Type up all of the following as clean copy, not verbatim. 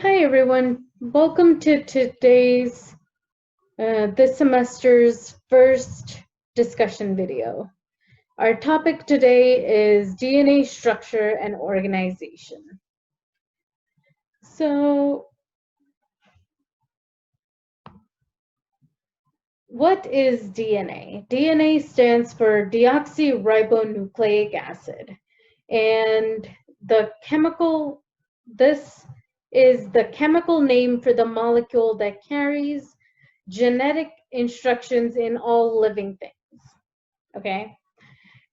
Hi everyone, welcome to this semester's first discussion video. Our topic today is DNA structure and organization. So, what is DNA? DNA stands for deoxyribonucleic acid, and this is the chemical name for the molecule that carries genetic instructions in all living things, okay?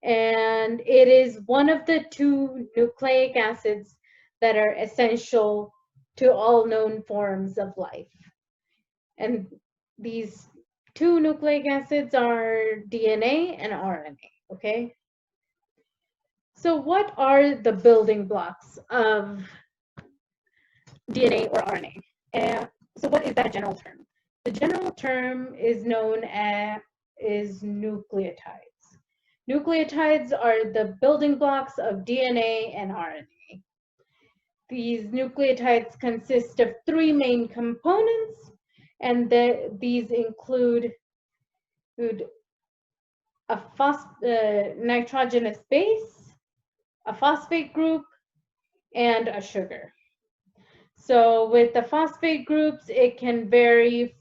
And it is one of the two nucleic acids that are essential to all known forms of life. And these two nucleic acids are DNA and RNA, okay? So what are the building blocks of DNA or RNA? So what is that general term? The general term is known as nucleotides. Nucleotides are the building blocks of DNA and RNA. These nucleotides consist of three main components, and these include a nitrogenous base, a phosphate group, and a sugar. So with the phosphate groups, it can vary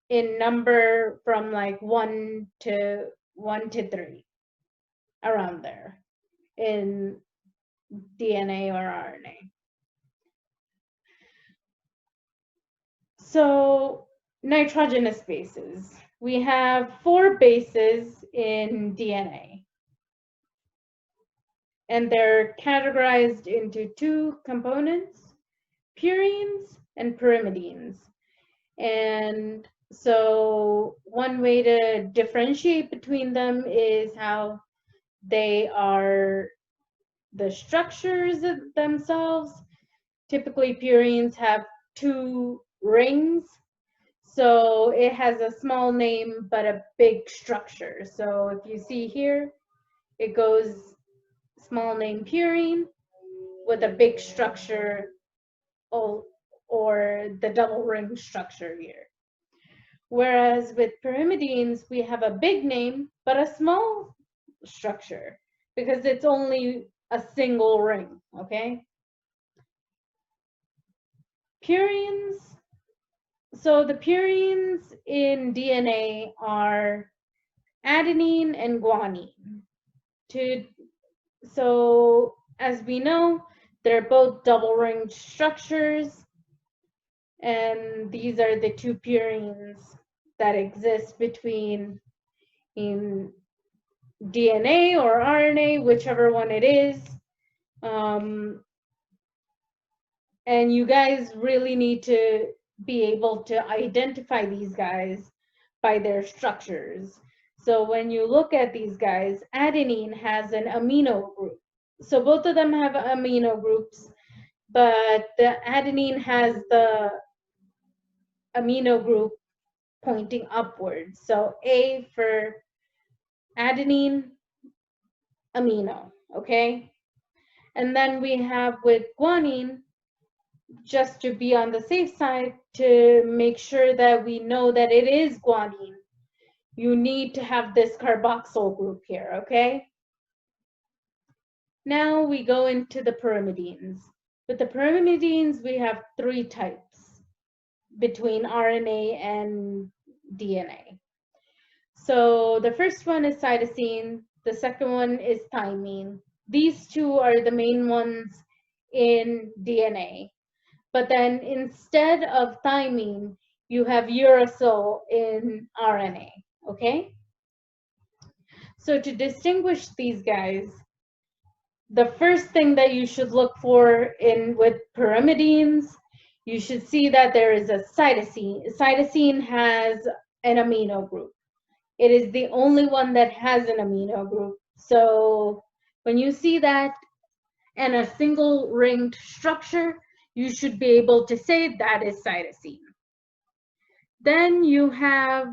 in number from like 1 to 3, around there in DNA or RNA. So nitrogenous bases. We have 4 bases in DNA, and they're categorized into 2 components, purines and pyrimidines. And so one way to differentiate between them is how they are the structures themselves. Typically, purines have 2 rings, so it has a small name but a big structure. So if you see here, it goes small name purine with a big structure, or the double ring structure here. Whereas with pyrimidines, we have a big name but a small structure because it's only a single ring, okay? Purines, so the purines in DNA are adenine and guanine. So as we know, they're both double ring structures, and these are the 2 purines that exist between in DNA or RNA, whichever one it is. And you guys really need to be able to identify these guys by their structures. So when you look at these guys, adenine has an amino group. So both of them have amino groups, but the adenine has the amino group pointing upwards. So A for adenine, amino, okay? And then we have with guanine, just to be on the safe side, to make sure that we know that it is guanine, you need to have this carboxyl group here, okay? Now we go into the pyrimidines. With the pyrimidines, we have 3 types between RNA and DNA. So the first one is cytosine, the second one is thymine. These 2 are the main ones in DNA. But then instead of thymine, you have uracil in RNA, okay? So to distinguish these guys, the first thing that you should look for with pyrimidines, you should see that there is a cytosine. Cytosine has an amino group. It is the only one that has an amino group. So when you see that and a single ringed structure, you should be able to say that is cytosine. Then you have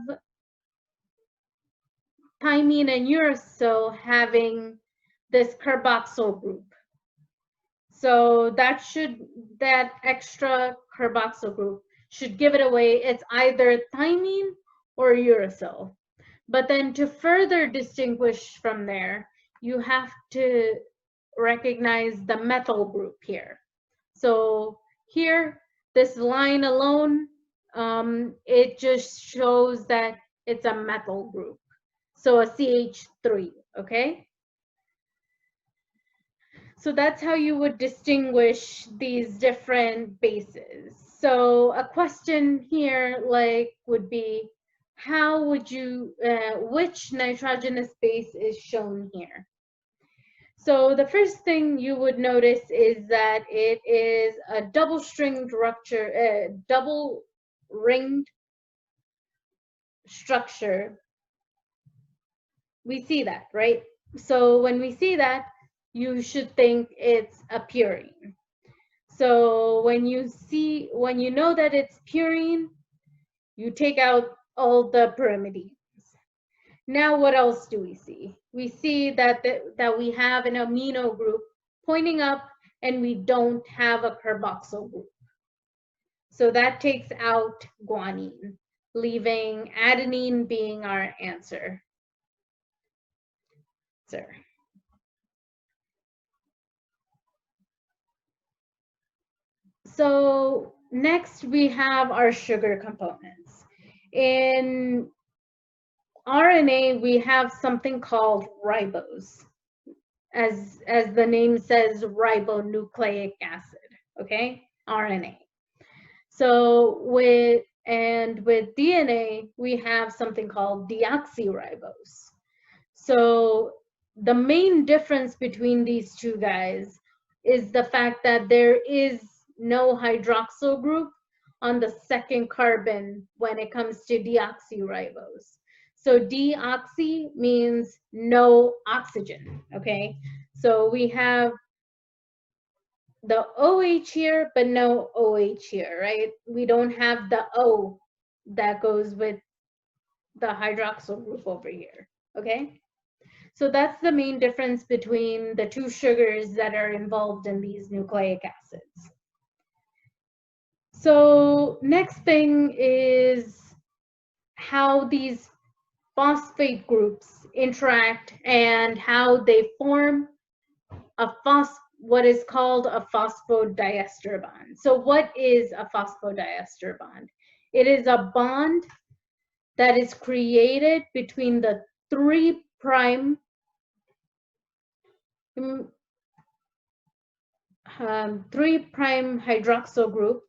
thymine and uracil having this carboxyl group. So that extra carboxyl group should give it away. It's either thymine or uracil. But then to further distinguish from there, you have to recognize the methyl group here. So here, this line alone, it just shows that it's a methyl group. So a CH3, okay? So that's how you would distinguish these different bases. So a question here would be, how would you, which nitrogenous base is shown here? So the first thing you would notice is that it is a double-stringed rupture, double-ringed structure. We see that, right? So when we see that, you should think it's a purine. So when you know that it's purine, you take out all the pyrimidines. Now, what else do we see? We see that we have an amino group pointing up, and we don't have a carboxyl group. So that takes out guanine, leaving adenine being our answer. Sir. So next we have our sugar components. In RNA, we have something called ribose. As the name says, ribonucleic acid, okay? RNA. So with DNA, we have something called deoxyribose. So the main difference between these two guys is the fact that there is no hydroxyl group on the second carbon when it comes to deoxyribose. So deoxy means no oxygen, okay? So we have the OH here, but no OH here, right? We don't have the O that goes with the hydroxyl group over here, okay? So that's the main difference between the two sugars that are involved in these nucleic acids. So next thing is how these phosphate groups interact and how they form what is called a phosphodiester bond. So what is a phosphodiester bond? It is a bond that is created between the 3' hydroxyl group.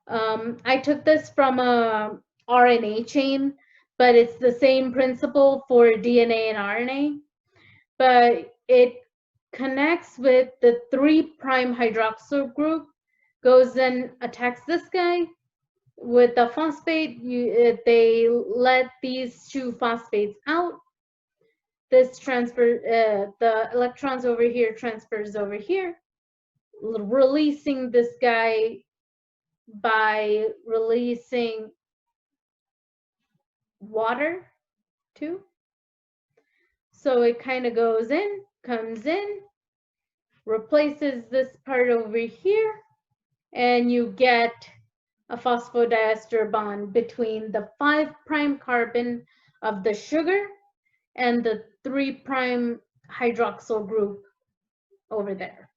I took this from a RNA chain, but it's the same principle for DNA and RNA. But it connects with the 3' hydroxyl group, goes and attacks this guy. With the phosphate, they let these two phosphates out. This the electrons over here transfers over here, releasing this guy by releasing water too. So it kind of goes in, comes in, replaces this part over here, and you get a phosphodiester bond between the 5' carbon of the sugar and the 3' hydroxyl group over there.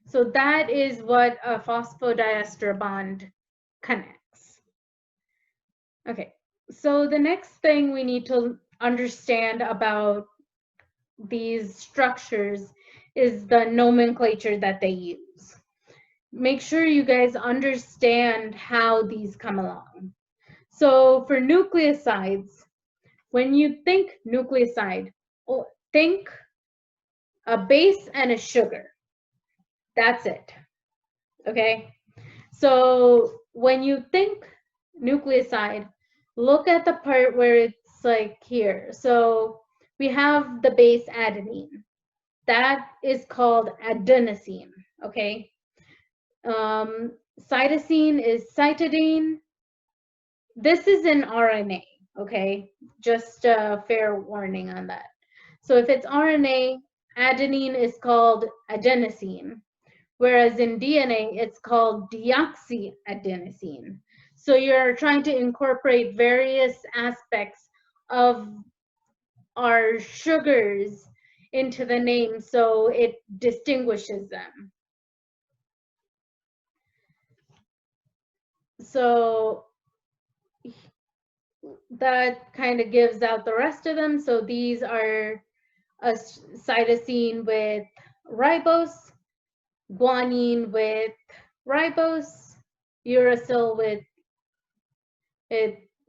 So that is what a phosphodiester bond connects. Okay, so the next thing we need to understand about these structures is the nomenclature that they use. Make sure you guys understand how these come along. So for nucleosides, when you think nucleoside, think a base and a sugar. That's it, okay? So when you think nucleoside, look at the part where it's like here. So we have the base adenine. That is called adenosine, okay? Cytosine is cytidine. This is an RNA, okay? Just a fair warning on that. So if it's RNA, adenine is called adenosine, whereas in DNA, it's called deoxyadenosine. So you're trying to incorporate various aspects of our sugars into the name so it distinguishes them. So that kind of gives out the rest of them. So these are a cytosine with ribose, guanine with ribose, uracil with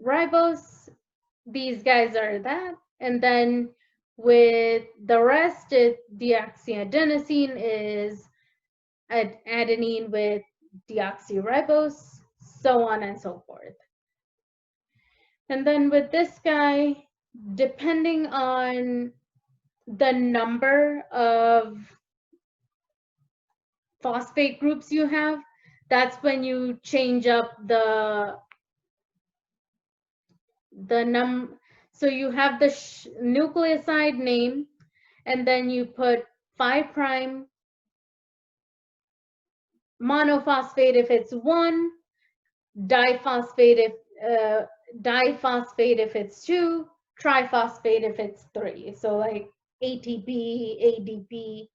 ribose. These guys are that. And then with the rest, deoxyadenosine is adenine with deoxyribose, so on and so forth. And then with this guy, depending on the number of phosphate groups you have, that's when you change up the so you have the nucleoside name, and then you put 5' monophosphate if it's 1, diphosphate if it's 2, triphosphate if it's 3. So like ATP, ADP,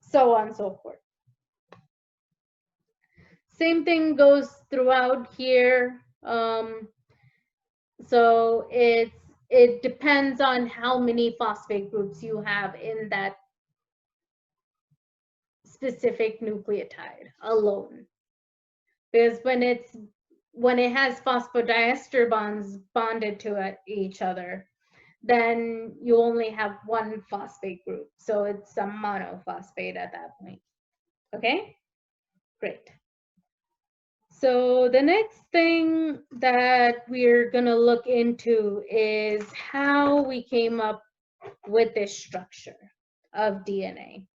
so on and so forth. Same thing goes throughout here. So it depends on how many phosphate groups you have in that specific nucleotide alone. Because when it has phosphodiester bonds bonded to each other, then you only have one phosphate group. So it's a monophosphate at that point. Okay, great. So the next thing that we're gonna look into is how we came up with this structure of DNA.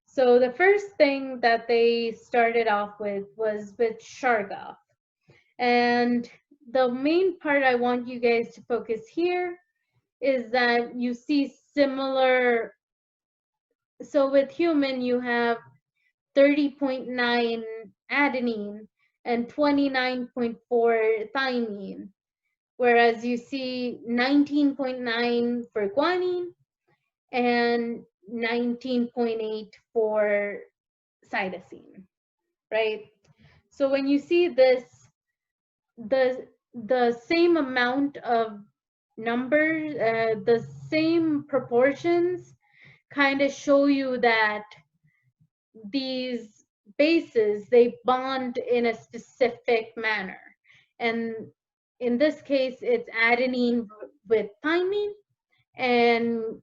So the first thing that they started off with was with Chargaff. And the main part I want you guys to focus here is that you see similar, so with human you have 30.9 adenine and 29.4 thymine, whereas you see 19.9 for guanine and 19.8 for cytosine, right? So when you see this, the same amount of numbers, the same proportions kind of show you that these bases, they bond in a specific manner. And in this case, it's adenine with thymine and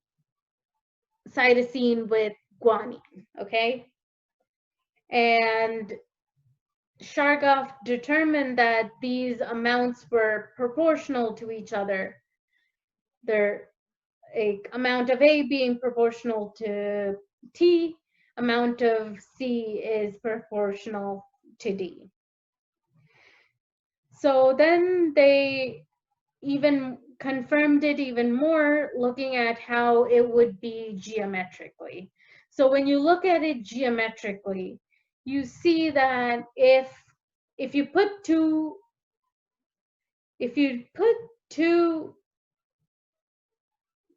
cytosine with guanine, okay? And Chargaff determined that these amounts were proportional to each other. Their amount of A being proportional to T, amount of C is proportional to D. So then they even confirmed it even more, looking at how it would be geometrically. So when you look at it geometrically, you see that if you put two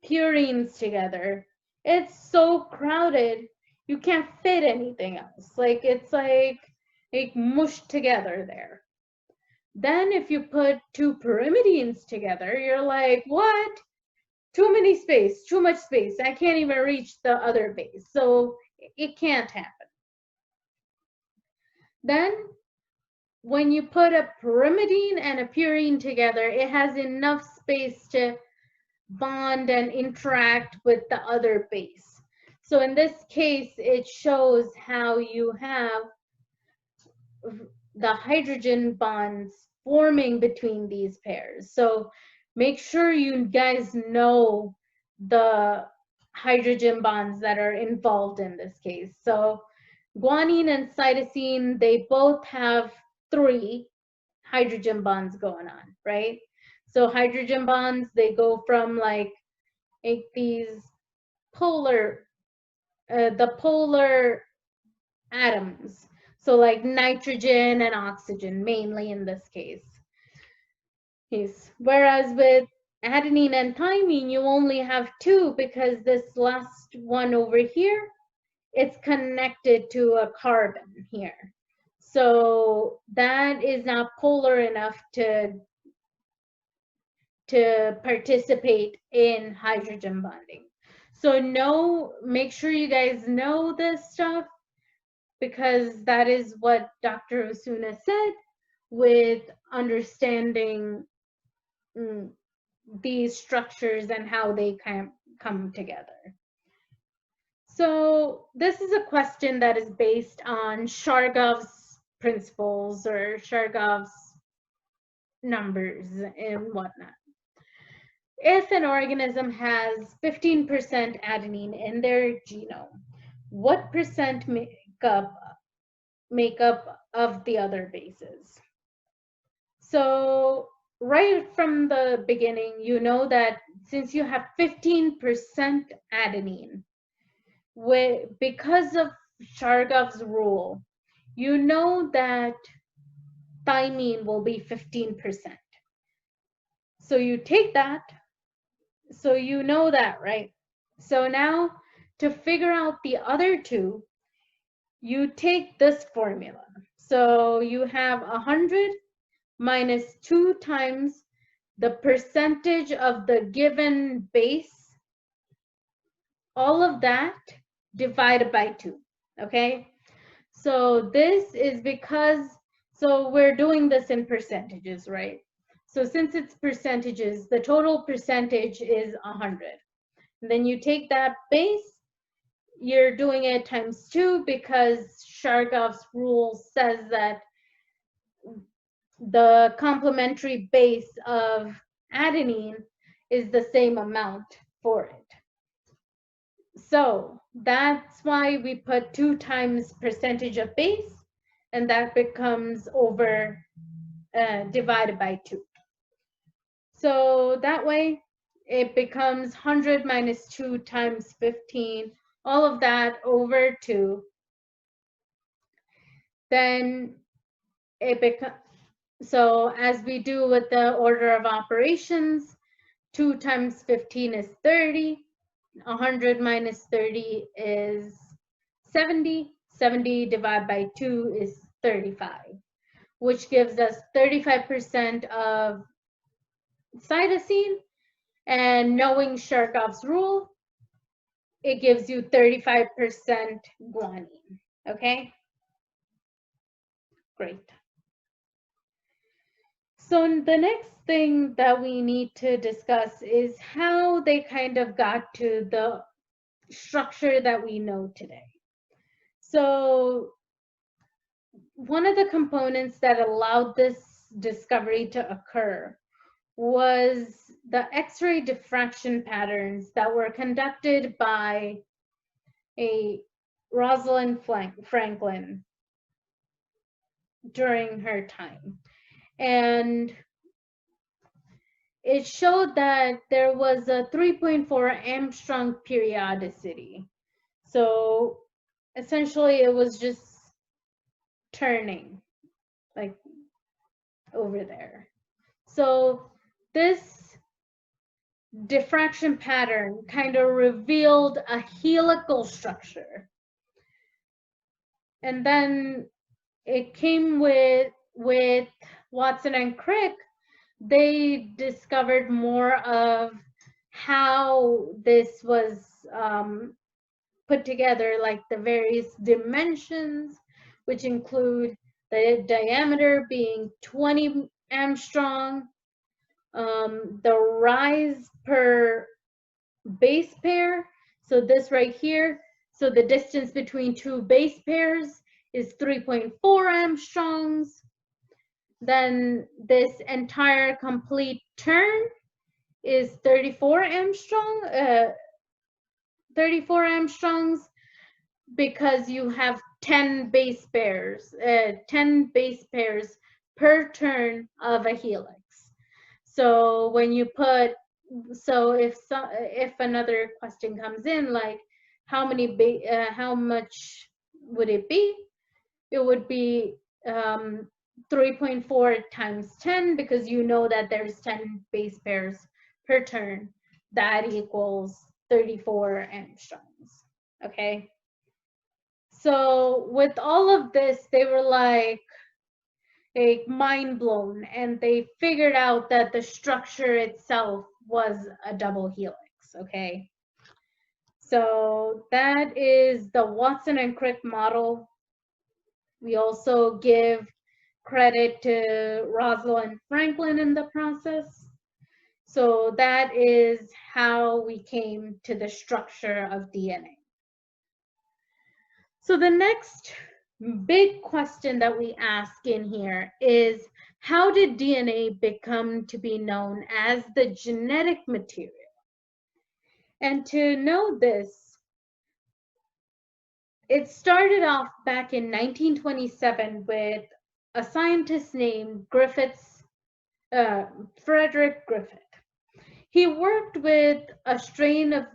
purines together, it's so crowded you can't fit anything else. Like it's like mushed together there. Then if you put two pyrimidines together, you're like, what? Too many space, too much space. I can't even reach the other base. So it can't happen. Then when you put a pyrimidine and a purine together, it has enough space to bond and interact with the other base. So in this case, it shows how you have the hydrogen bonds forming between these pairs. So make sure you guys know the hydrogen bonds that are involved in this case. So guanine and cytosine, they both have 3 hydrogen bonds going on, right? So hydrogen bonds, they go from like these polar the polar atoms. So like nitrogen and oxygen, mainly in this case. Yes. Whereas with adenine and thymine, you only have two because this last one over here, it's connected to a carbon here. So that is not polar enough to participate in hydrogen bonding. So make sure you guys know this stuff, because that is what Dr. Osuna said with understanding these structures and how they come together. So this is a question that is based on Chargaff's principles or Chargaff's numbers and whatnot. If an organism has 15% adenine in their genome, what percent makeup of the other bases? So right from the beginning, you know that since you have 15% adenine, because of Chargaff's rule, you know that thymine will be 15%. So you take that, so you know that, right? So now to figure out the other two, you take this formula. So you have 100 minus 2 times the percentage of the given base, all of that divided by 2, okay? So this is because, so we're doing this in percentages, right? So since it's percentages, the total percentage is 100. And then you take that base, you're doing it times 2 because Chargaff's rule says that the complementary base of adenine is the same amount for it. So that's why we put 2 times percentage of base, and that becomes over divided by 2. So that way it becomes 100 minus 2 times 15, all of that over 2. Then it becomes, so as we do with the order of operations, 2 times 15 is 30. 100 minus 30 is 70. 70 divided by 2 is 35, which gives us 35% of cytosine. And knowing Chargaff's rule, it gives you 35% guanine. Okay? Great. So the next thing that we need to discuss is how they kind of got to the structure that we know today. So one of the components that allowed this discovery to occur was the X-ray diffraction patterns that were conducted by a Rosalind Franklin during her time. And it showed that there was a 3.4 Armstrong periodicity. So essentially it was just turning like over there. So this diffraction pattern kind of revealed a helical structure. And then it came with Watson and Crick. They discovered more of how this was put together, like the various dimensions, which include the diameter being 20 Armstrong, the rise per base pair. So this right here, so the distance between two base pairs is 3.4 Armstrongs. Then this entire complete turn is 34 Armstrong, 34 Armstrongs, because you have 10 base pairs, 10 base pairs per turn of a helix. So when you put, so if another question comes in, like how much would it be? It would be 3.4 times 10, because you know that there's 10 base pairs per turn. That equals 34 angstroms. Okay. So with all of this, they were like mind blown, and they figured out that the structure itself was a double helix. Okay. So that is the Watson and Crick model. We also give credit to Rosalind Franklin in the process. So that is how we came to the structure of DNA. So the next big question that we ask in here is, how did DNA become to be known as the genetic material? And to know this, it started off back in 1927 with a scientist named Frederick Griffith. He worked with a strain of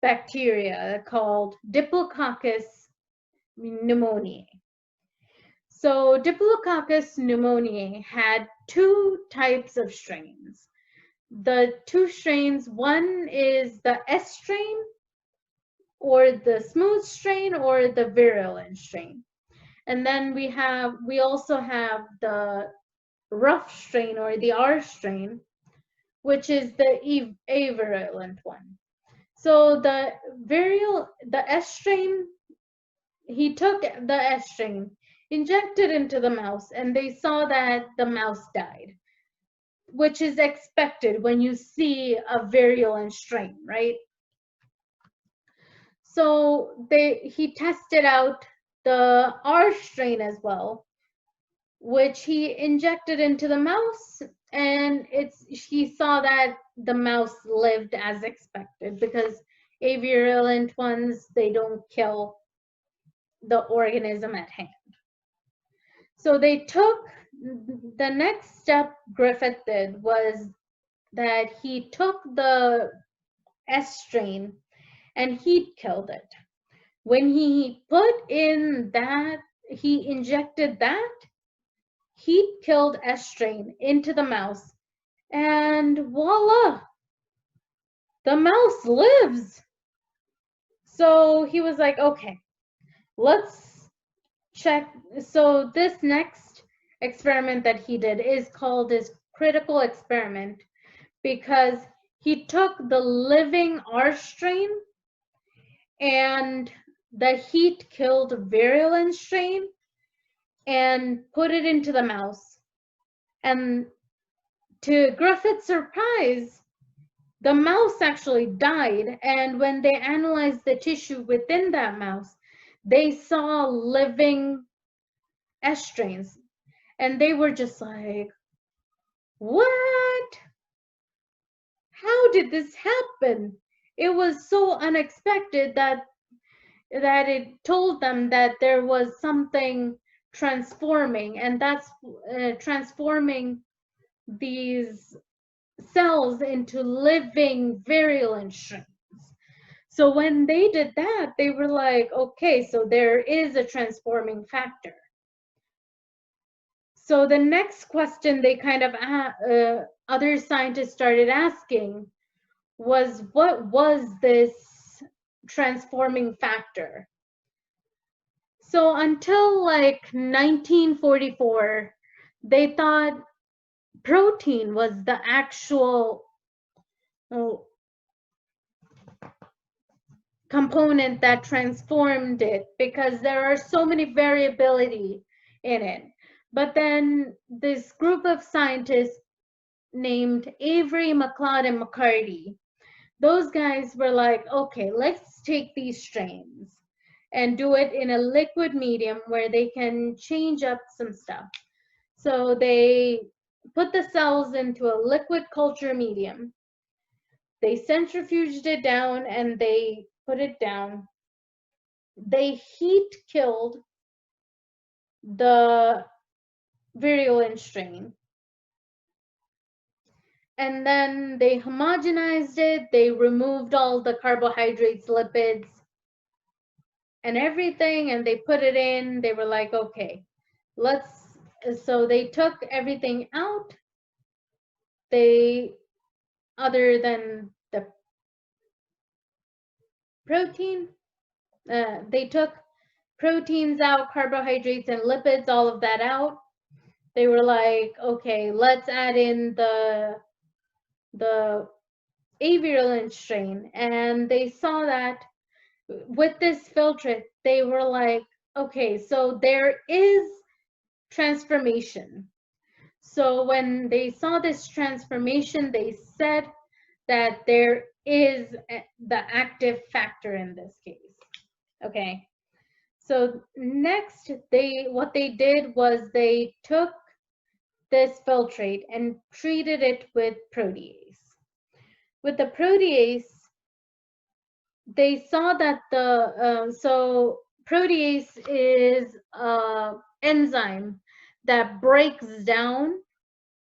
bacteria called Diplococcus pneumoniae. So Diplococcus pneumoniae had two types of strains. The two strains, one is the S strain, or the smooth strain, or the virulent strain. And then we also have the rough strain, or the R strain, which is the avirulent one. So the S strain, he took the S strain, injected into the mouse, and they saw that the mouse died, which is expected when you see a virulent strain, right? So he tested out the R strain as well, which he injected into the mouse, and he saw that the mouse lived as expected, because avirulent ones, they don't kill the organism at hand. So the next step Griffith did was that he took the S strain and he killed it. When he injected that, he killed S strain into the mouse, and voila, the mouse lives. So he was like, okay, let's check. So this next experiment that he did is called his critical experiment, because he took the living R strain and the heat killed virulent strain and put it into the mouse. And to Griffith's surprise, the mouse actually died. And when they analyzed the tissue within that mouse, they saw living S strains. And they were just like, what? How did this happen? It was so unexpected that it told them that there was something transforming, and that's transforming these cells into living virulent strains. So when they did that, they were like, okay, so there is a transforming factor. So the next question they kind of other scientists started asking was, what was this transforming factor? So until like 1944, they thought protein was the actual component that transformed it, because there are so many variability in it. But then this group of scientists named Avery, McLeod, and McCarty, those guys were like, okay, let's take these strains and do it in a liquid medium where they can change up some stuff. So they put the cells into a liquid culture medium. They centrifuged it down and they put it down. They heat killed the virulent strain. And then they homogenized it. They removed all the carbohydrates, lipids, and everything, and they put it in. They were like, okay, so they took everything out. Other than the protein, they took proteins out, carbohydrates and lipids, all of that out. They were like, okay, let's add in the avirulent strain. And they saw that with this filtrate, they were like, okay, so there is transformation. So when they saw this transformation, they said that there is the active factor in this case. Okay. So next, what they did was they took this filtrate and treated it with protease. With the protease, they saw that so protease is an enzyme that breaks down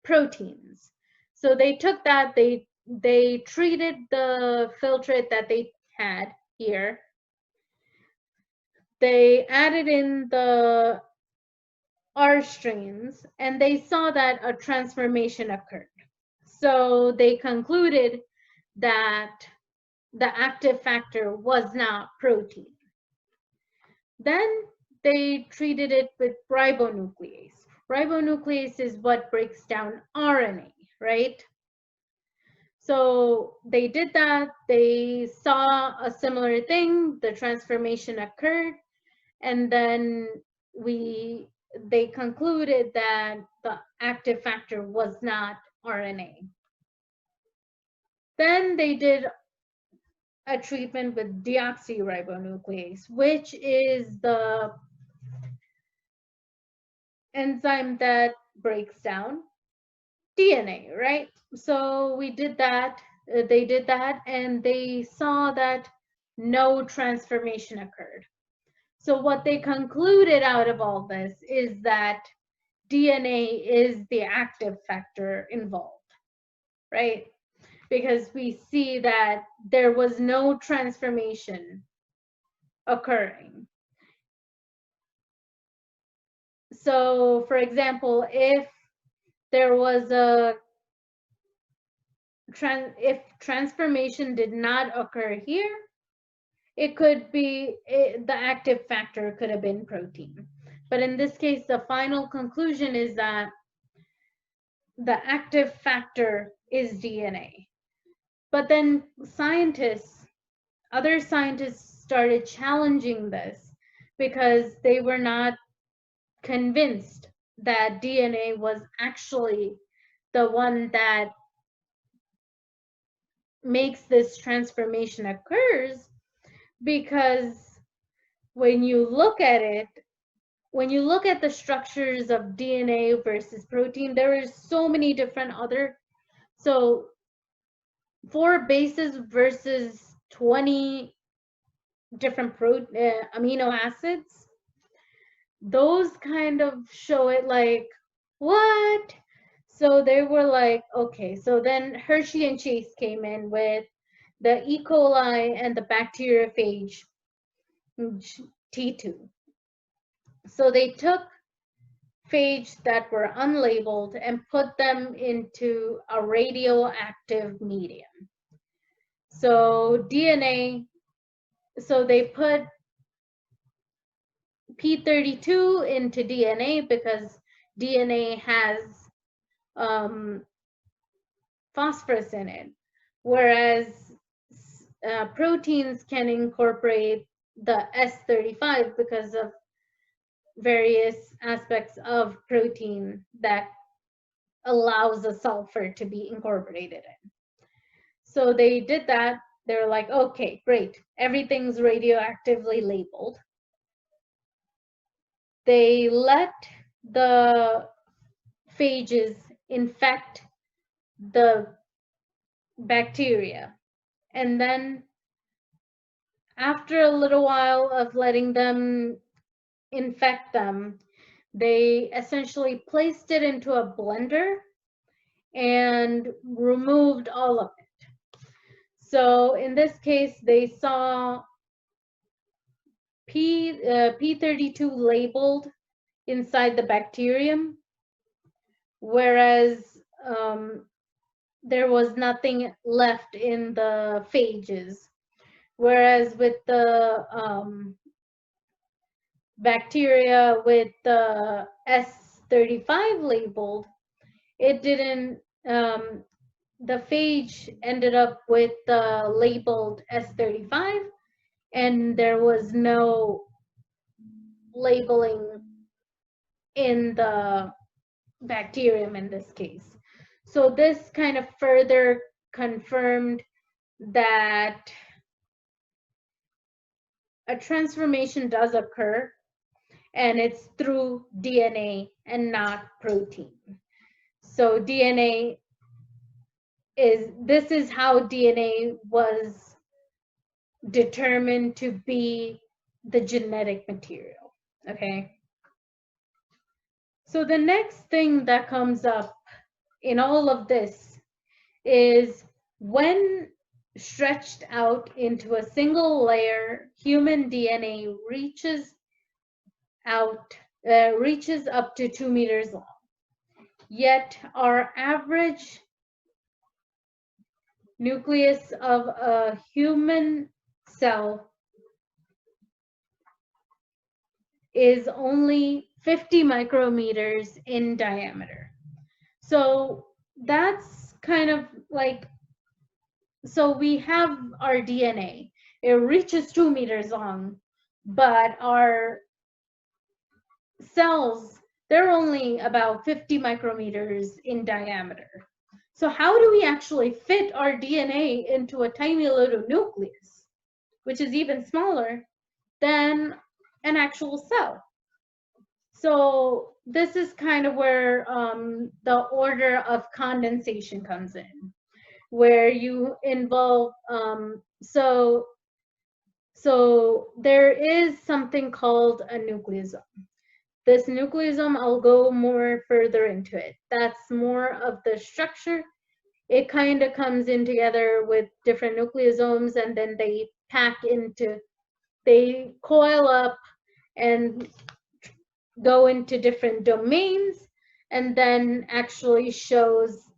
proteins. So they took that, they treated the filtrate that they had here. They added in the R strains, and they saw that a transformation occurred. So they concluded that the active factor was not protein. Then they treated it with ribonuclease. Ribonuclease is what breaks down RNA, right? So they did that. They saw a similar thing. The transformation occurred, and then they concluded that the active factor was not RNA. Then they did a treatment with deoxyribonuclease, which is the enzyme that breaks down DNA, right? So we did that, they did that, and they saw that no transformation occurred. So what they concluded out of all this is that DNA is the active factor involved, right? Because we see that there was no transformation occurring. So for example, if there was if transformation did not occur here, it could be, the active factor could have been protein. But in this case, the final conclusion is that the active factor is DNA. But then other scientists started challenging this because they were not convinced that DNA was actually the one that makes this transformation occurs, because when you look at it, when you look at the structures of DNA versus protein, there is so many different so 4 bases versus 20 different amino acids, those kind of show it like, what? So they were like, okay, so then Hershey and Chase came in with the E. coli and the bacteriophage T2. So they took phage that were unlabeled and put them into a radioactive medium. So so they put P32 into DNA because DNA has phosphorus in it, whereas proteins can incorporate the S35 because of various aspects of protein that allows the sulfur to be incorporated in. So they did that. They're like, okay, great. Everything's radioactively labeled. They let the phages infect the bacteria. And then after a little while of letting them infect them, they essentially placed it into a blender and removed all of it. So in this case, they saw P32 labeled inside the bacterium, whereas there was nothing left in the phages. Whereas with the bacteria with the S35 labeled, it didn't, the phage ended up with the labeled S35, and there was no labeling in the bacterium in this case. So this kind of further confirmed that a transformation does occur, and it's through DNA and not protein. So DNA this is how DNA was determined to be the genetic material, okay? So the next thing that comes up in all of this is when stretched out into a single layer, human DNA reaches up to 2 meters long. Yet our average nucleus of a human cell is only 50 micrometers in diameter. So that's kind of like, so we have our DNA, it reaches 2 meters long, but our cells, they're only about 50 micrometers in diameter. So how do we actually fit our DNA into a tiny little nucleus, which is even smaller than an actual cell? So this is kind of where the order of condensation comes in, where you involve, so there is something called a nucleosome. This nucleosome, I'll go more further into it. That's more of the structure. It kind of comes in together with different nucleosomes, and then they they coil up and go into different domains, and then actually shows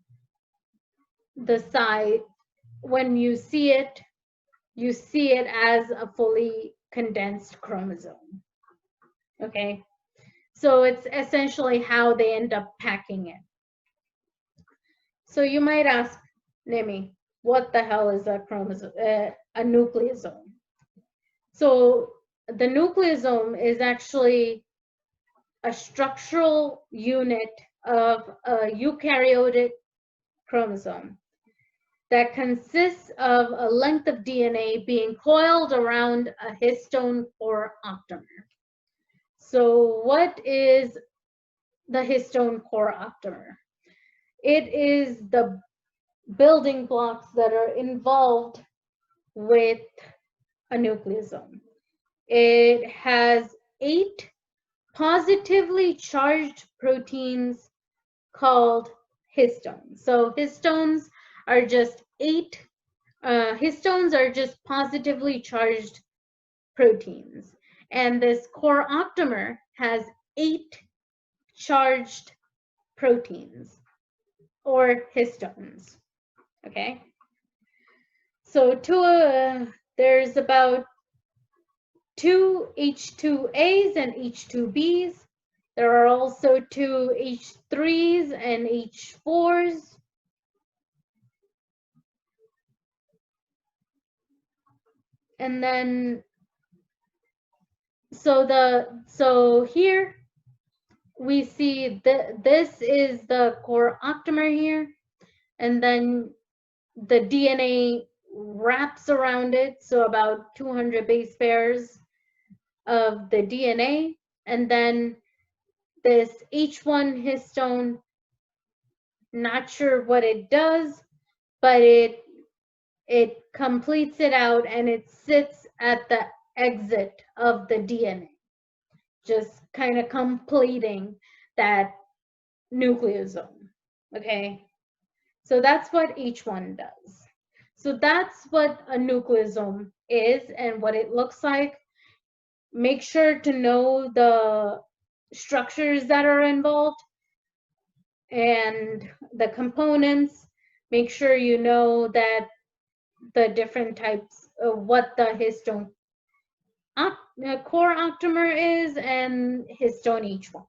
the side. When you see it as a fully condensed chromosome. Okay, so it's essentially how they end up packing it. So you might ask, Nimi, what the hell is a chromosome, a nucleosome? So the nucleosome is actually a structural unit of a eukaryotic chromosome that consists of a length of DNA being coiled around a histone core optomer. So what is the histone core optomer? It is the building blocks that are involved with a nucleosome. It has 8 positively charged proteins called histones. So histones are just positively charged proteins. And this core optomer has 8 charged proteins or histones, okay? So there's about 2 H2As and H2Bs. There are also 2 H3s and H4s. And then, so here we see this is the core optomer here, and then the DNA wraps around it, so about 200 base pairs of the DNA, and then this H1 histone, not sure what it does, but it completes it out, and it sits at the exit of the DNA, just kind of completing that nucleosome, okay? So that's what H1 does. So that's what a nucleosome is and what it looks like. make sure to know the structures that are involved and the components. Make sure you know that the different types of what the histone core octamer is and histone H1.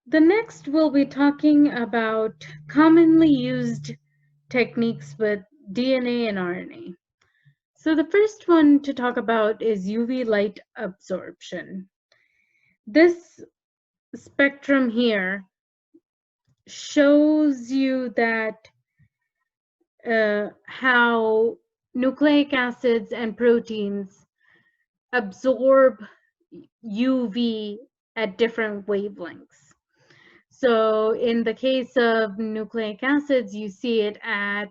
The next we'll be talking about commonly used techniques with DNA and RNA. So the first one to talk about is UV light absorption. This spectrum here shows you that how nucleic acids and proteins absorb UV at different wavelengths. So in the case of nucleic acids, you see it at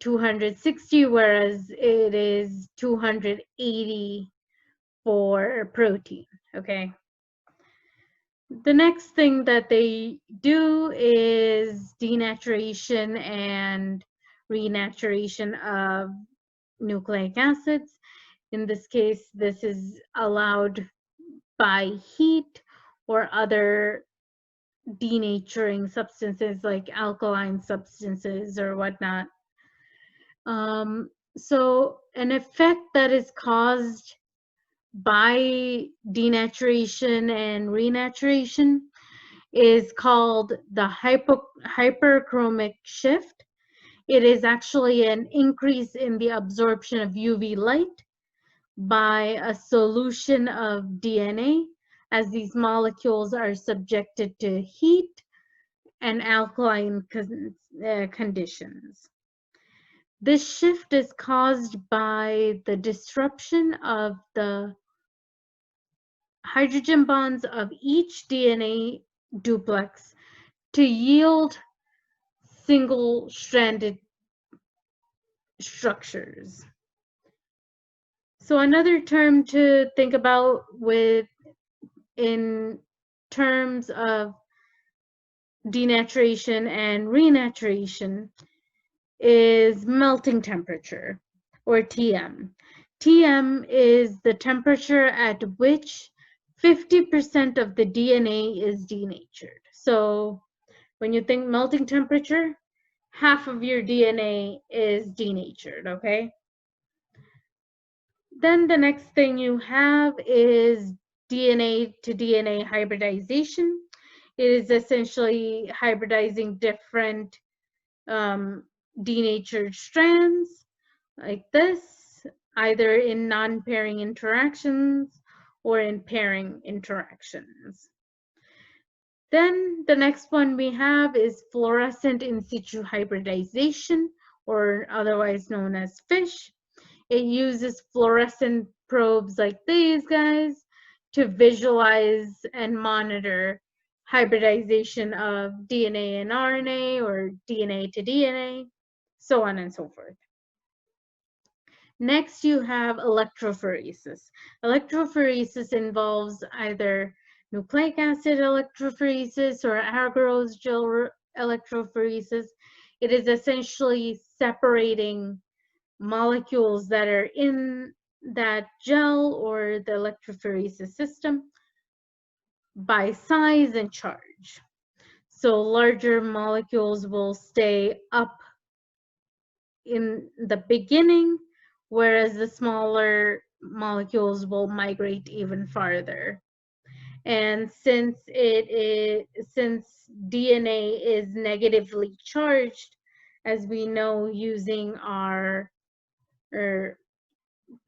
260, whereas it is 280 for protein, okay? The next thing that they do is denaturation and renaturation of nucleic acids. In this case, this is allowed by heat or other denaturing substances like alkaline substances or whatnot. So an effect that is caused by denaturation and renaturation is called the hyperchromic shift. It is actually an increase in the absorption of UV light by a solution of DNA, as these molecules are subjected to heat and alkaline conditions. This shift is caused by the disruption of the hydrogen bonds of each DNA duplex to yield single-stranded structures. So another term to think about in terms of denaturation and renaturation is melting temperature, or TM. TM is the temperature at which 50% of the DNA is denatured. So when you think melting temperature, half of your DNA is denatured, okay? Then the next thing you have is DNA to DNA hybridization. It is essentially hybridizing different denatured strands like this, either in non-pairing interactions or in pairing interactions. Then the next one we have is fluorescent in situ hybridization, or otherwise known as FISH. It uses fluorescent probes like these guys to visualize and monitor hybridization of DNA and RNA, or DNA to DNA, so on and so forth. Next, you have electrophoresis. Electrophoresis involves either nucleic acid electrophoresis or agarose gel electrophoresis. It is essentially separating molecules that are in that gel or the electrophoresis system by size and charge. So larger molecules will stay up in the beginning, whereas the smaller molecules will migrate even farther. And since DNA is negatively charged, as we know using our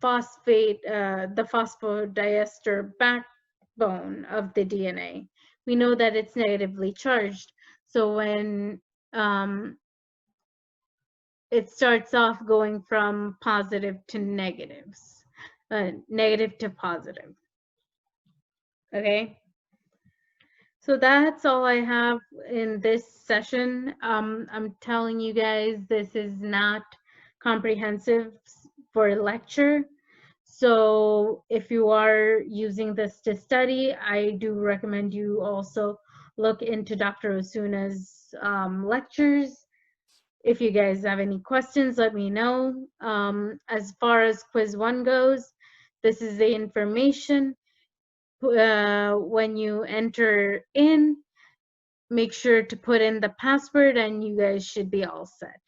phosphate, the phosphodiester backbone of the DNA, we know that it's negatively charged. So when it starts off going from positive to negatives, negative to positive. Okay. So that's all I have in this session. I'm telling you guys, this is not comprehensive for a lecture. So if you are using this to study, I do recommend you also look into Dr. Osuna's lectures. If you guys have any questions, let me know. As far as quiz 1 goes, this is the information. When you enter in, make sure to put in the password and you guys should be all set.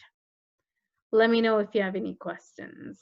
Let me know if you have any questions.